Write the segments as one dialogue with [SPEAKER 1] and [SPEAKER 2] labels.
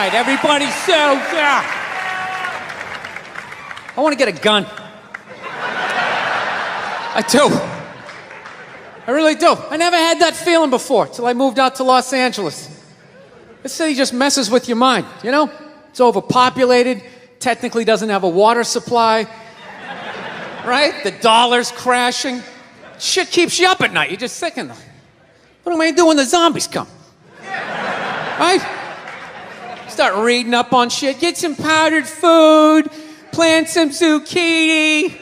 [SPEAKER 1] right, everybody, I want to get a gun. I do. I really do. I never had that feeling before till I moved out to Los Angeles. This city just messes with your mind, you know? It's overpopulated, technically doesn't have a water supply, right? The dollar's crashing. Shit keeps you up at night. You're just thinking, what am I gonna do when the zombies come? Right? Start reading up on shit. Get some powdered food, plant some zucchini,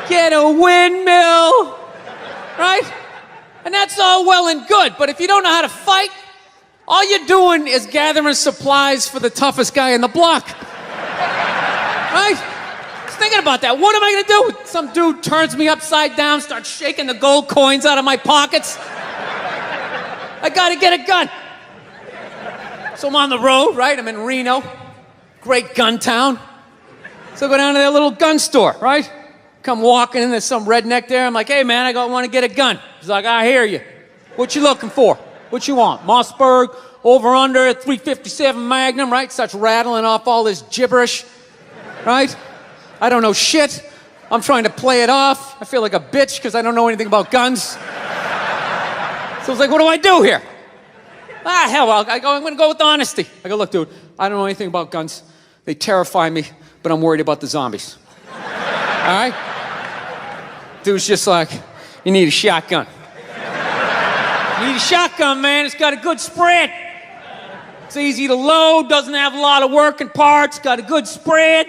[SPEAKER 1] get a windmill, right? And that's all well and good, but if you don't know how to fight, all you're doing is gathering supplies for the toughest guy in the block. Right? Just thinking about that. What am I gonna do? Some dude turns me upside down, starts shaking the gold coins out of my pockets. I gotta get a gun. So I'm on the road, right? I'm in Reno. Great gun town. So I go down to their little gun store, right? Come walking in, there's some redneck there. I'm like, hey man, I want to get a gun. He's like, I hear you. What you looking for? What you want? Mossberg, over under, 357 Magnum, right? Starts rattling off all this gibberish, right? I don't know shit. I'm trying to play it off. I feel like a bitch because I don't know anything about guns. So I was like, what do I do here? Hell, I go, I'm going to go with honesty. I go, look, dude, I don't know anything about guns. They terrify me, but I'm worried about the zombies. All right? Dude's just like, you need a shotgun. You need a shotgun, man. It's got a good spread. It's easy to load, doesn't have a lot of working parts, got a good spread.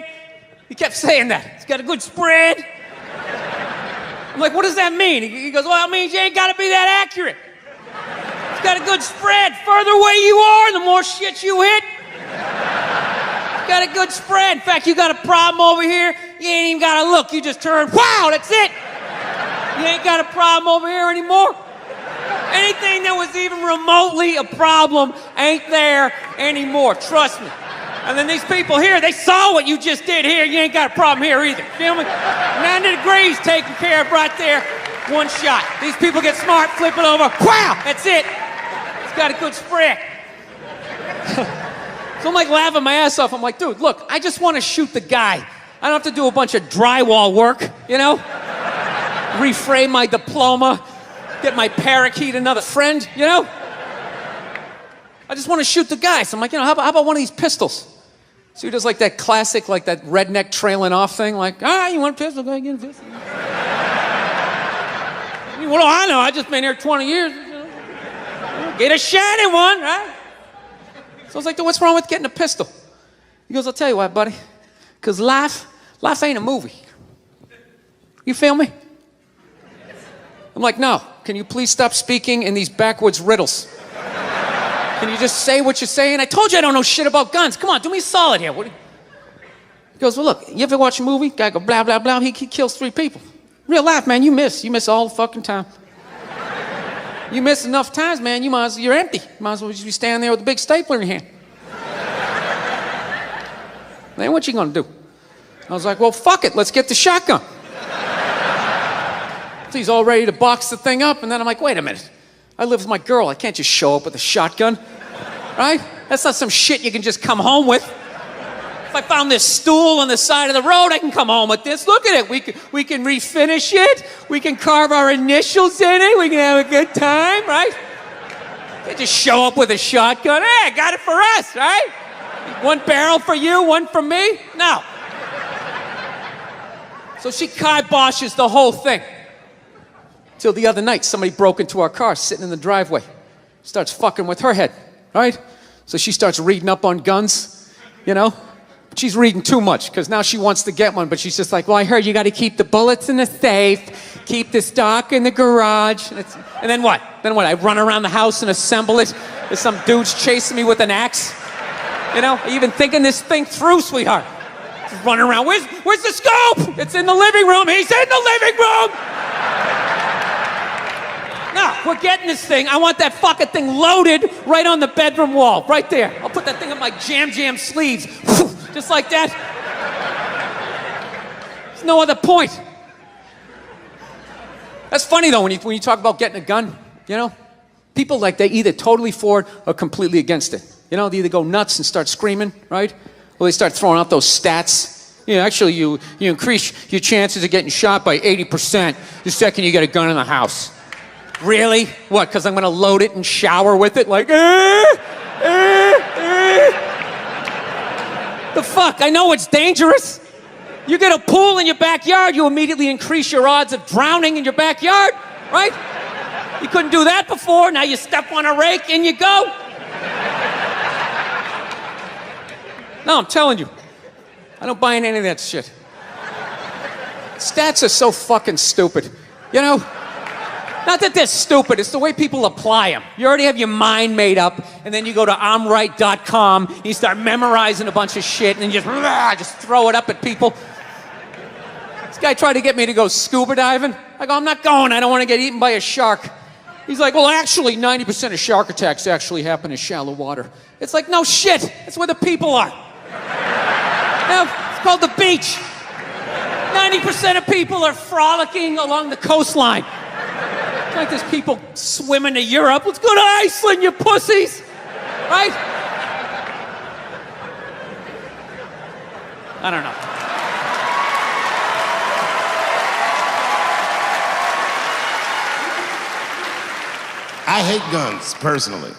[SPEAKER 1] He kept saying that. It's got a good spread. I'm like, what does that mean? He goes, well, it means you ain't got to be that accurate. It's got a good spread. Further away you are, the more shit you hit. It's got a good spread. In fact, you got a problem over here, you ain't even got to look. You just turn, wow, that's it. You ain't got a problem over here anymore. Anything that was even remotely a problem ain't there anymore. Trust me. And then these people here, they saw what you just did here. You ain't got a problem here either. Feel me? 90 degrees taken care of right there. One shot. These people get smart, flip it over. Wow, that's it. It's got a good spread. So I'm like laughing my ass off. I'm like, dude, look, I just want to shoot the guy. I don't have to do a bunch of drywall work, you know? Reframe my diploma, get my parakeet another friend, you know? I just want to shoot the guy. So I'm like, you know, how about one of these pistols? So he does like that classic, like that redneck trailing off thing, like, you want a pistol? Go ahead, get a pistol. What do I know? I just been here 20 years. You know? Get a shiny one, right? So I was like, dude, what's wrong with getting a pistol? He goes, I'll tell you what, buddy. Because life ain't a movie. You feel me? I'm like, no. Can you please stop speaking in these backwoods riddles? Can you just say what you're saying? I told you I don't know shit about guns. Come on, do me a solid here. He goes, well, look, you ever watch a movie? Guy go, blah, blah, blah. He kills 3 people. Real life, man, you miss. You miss all the fucking time. You miss enough times, man, you're empty. You might as well just be standing there with a big stapler in your hand. Then what you gonna do? I was like, well, fuck it, let's get the shotgun. So he's all ready to box the thing up, and then I'm like, wait a minute. I live with my girl, I can't just show up with a shotgun, right? That's not some shit you can just come home with. If I found this stool on the side of the road, I can come home with this. Look at it, we can refinish it, we can carve our initials in it, we can have a good time, right? You can't just show up with a shotgun. Hey, I got it for us, right? One barrel for you, one for me? No. So she kiboshes the whole thing. Till the other night, somebody broke into our car, sitting in the driveway. Starts fucking with her head, right? So she starts reading up on guns, you know? She's reading too much, because now she wants to get one, but she's just like, well, I heard you got to keep the bullets in the safe, keep the stock in the garage. And then what? I run around the house and assemble it. There's some dudes chasing me with an axe. You know, even thinking this thing through, sweetheart. Just running around. Where's the scope? It's in the living room. He's in the living room. No, we're getting this thing. I want that fucking thing loaded right on the bedroom wall, right there. I'll put that thing in my jam sleeves, just like that. There's no other point. That's funny though when you talk about getting a gun, you know? People like they either totally for it or completely against it. You know, they either go nuts and start screaming, right? Or they start throwing out those stats. Yeah, actually, you increase your chances of getting shot by 80% the second you get a gun in the house. Really? What, because I'm going to load it and shower with it? Like, The fuck? I know it's dangerous. You get a pool in your backyard, you immediately increase your odds of drowning in your backyard, right? You couldn't do that before, now you step on a rake, in you go. No, I'm telling you, I don't buy in any of that shit. Stats are so fucking stupid, you know? Not that they're stupid, it's the way people apply them. You already have your mind made up, and then you go to I'mRight.com, and you start memorizing a bunch of shit, and then you just throw it up at people. This guy tried to get me to go scuba diving. I go, I'm not going, I don't want to get eaten by a shark. He's like, well, actually, 90% of shark attacks actually happen in shallow water. It's like, no shit, that's where the people are. Now, it's called the beach. 90% of people are frolicking along the coastline. It's like there's people swimming to Europe. Let's go to Iceland, you pussies! Right? I don't know.
[SPEAKER 2] I hate guns, personally.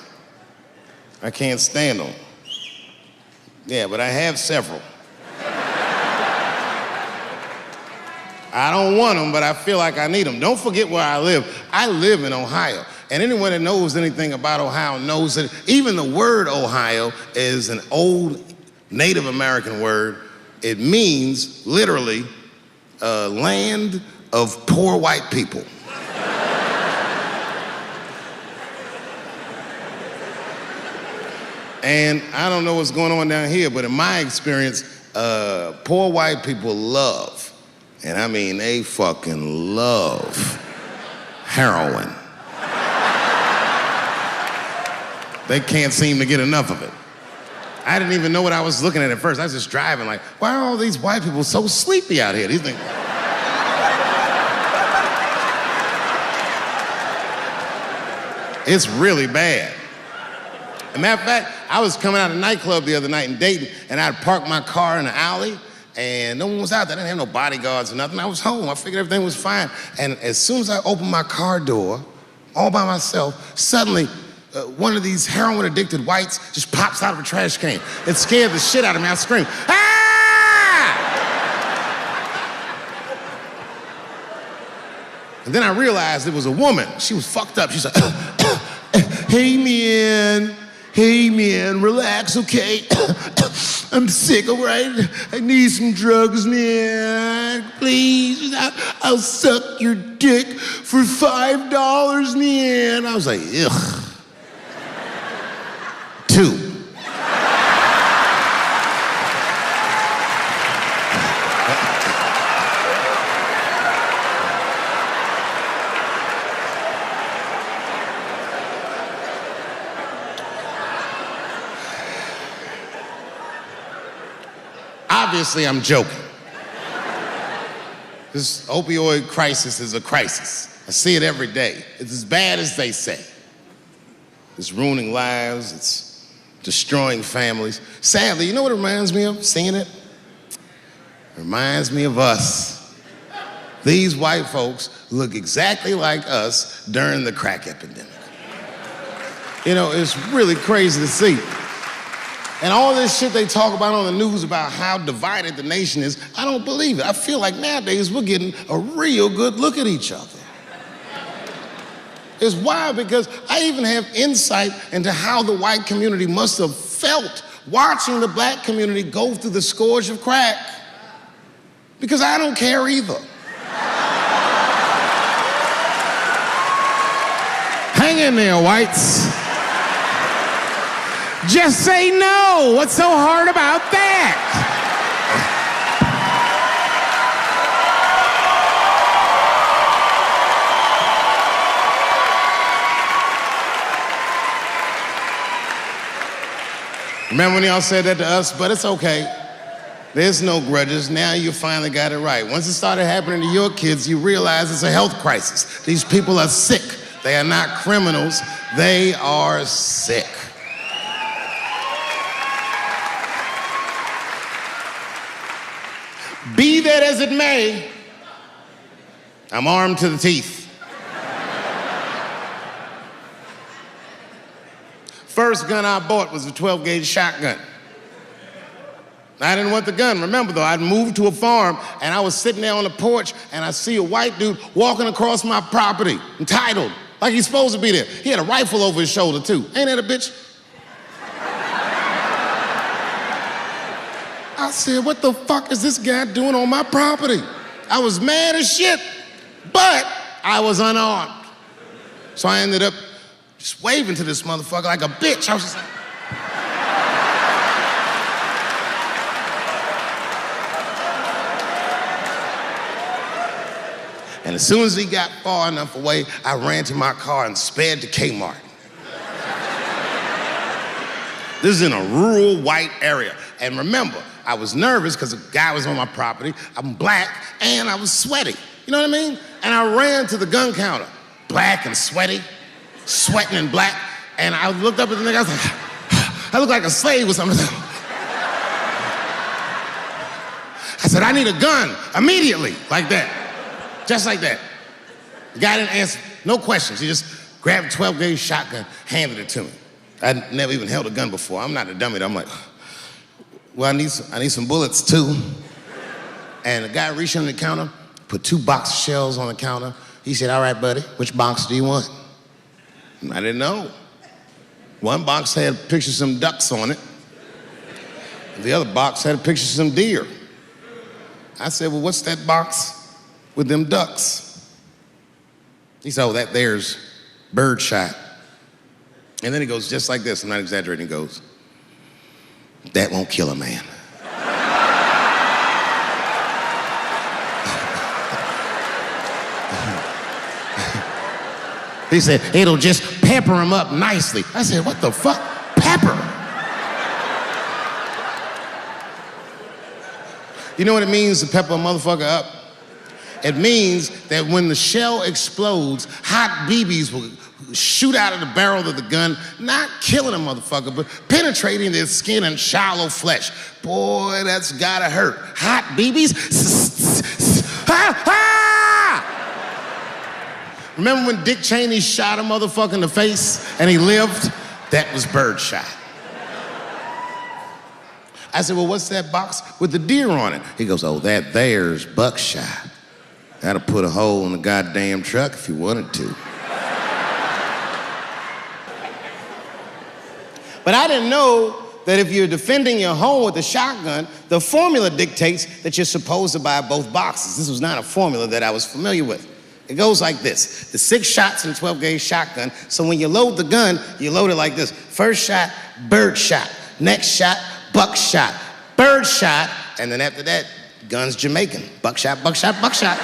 [SPEAKER 2] I can't stand them. Yeah, but I have several. I don't want them, but I feel like I need them. Don't forget where I live. I live in Ohio. And anyone that knows anything about Ohio knows that even the word Ohio is an old Native American word. It means, literally, land of poor white people. And I don't know what's going on down here, but in my experience, poor white people love, and I mean they fucking love, heroin. They can't seem to get enough of it. I didn't even know what I was looking at first. I was just driving like, why are all these white people so sleepy out here? These things. It's really bad. As a matter of fact, I was coming out of a nightclub the other night in Dayton, and I'd parked my car in the alley, and no one was out there. I didn't have no bodyguards or nothing. I was home. I figured everything was fine. And as soon as I opened my car door, all by myself, suddenly one of these heroin-addicted whites just pops out of a trash can. It scared the shit out of me. I screamed, ah! And then I realized it was a woman. She was fucked up. She's like, hey, man, relax, okay? I'm sick, all right? I need some drugs, man. Please, I'll suck your dick for $5, man. I was like, ugh. 2. Obviously, I'm joking. This opioid crisis is a crisis. I see it every day. It's as bad as they say. It's ruining lives, it's destroying families. Sadly, you know what it reminds me of, seeing it? It reminds me of us. These white folks look exactly like us during the crack epidemic. You know, it's really crazy to see. And all this shit they talk about on the news about how divided the nation is, I don't believe it. I feel like nowadays we're getting a real good look at each other. It's wild because I even have insight into how the white community must have felt watching the black community go through the scourge of crack. Because I don't care either. Hang in there, whites. Just say no. What's so hard about that? Remember when y'all said that to us? But it's okay. There's no grudges. Now you finally got it right. Once it started happening to your kids, you realize it's a health crisis. These people are sick. They are not criminals. They are sick. Be that as it may, I'm armed to the teeth. First gun I bought was a 12-gauge shotgun. I didn't want the gun. Remember, though, I'd moved to a farm, and I was sitting there on the porch, and I see a white dude walking across my property, entitled, like he's supposed to be there. He had a rifle over his shoulder, too. Ain't that a bitch? I said, what the fuck is this guy doing on my property? I was mad as shit, but I was unarmed. So I ended up just waving to this motherfucker like a bitch. I was just like... And as soon as he got far enough away, I ran to my car and sped to Kmart. This is in a rural white area. And remember, I was nervous because the guy was on my property, I'm black, and I was sweaty. You know what I mean? And I ran to the gun counter, black and sweaty, sweating and black, and I looked up at the nigga, I was like, I look like a slave or something. I said, I need a gun immediately, like that. Just like that. The guy didn't answer, no questions. He just grabbed a 12-gauge shotgun, handed it to me. I'd never even held a gun before. I'm not a dummy. I'm like, well, I need some bullets too. And the guy reached under the counter, put 2 box shells on the counter. He said, all right, buddy, which box do you want? I didn't know. One box had a picture of some ducks on it. The other box had a picture of some deer. I said, well, what's that box with them ducks? He said, oh, that there's bird shot. And then he goes just like this, I'm not exaggerating, he goes, that won't kill a man. He said, it'll just pepper him up nicely. I said, what the fuck? Pepper? You know what it means to pepper a motherfucker up? It means that when the shell explodes, hot BBs will shoot out of the barrel of the gun, not killing a motherfucker, but penetrating their skin and shallow flesh. Boy, that's gotta hurt. Hot BBs? Ha, ha! Remember when Dick Cheney shot a motherfucker in the face and he lived? That was birdshot. I said, well, what's that box with the deer on it? He goes, oh, that there's buckshot. That'll put a hole in the goddamn truck if you wanted to. But I didn't know that if you're defending your home with a shotgun, the formula dictates that you're supposed to buy both boxes. This was not a formula that I was familiar with. It goes like this. The 6 shots in a 12-gauge shotgun, so when you load the gun, you load it like this. First shot, bird shot. Next shot, buckshot. Bird shot, and then after that, gun's Jamaican. Buckshot, buckshot, buckshot.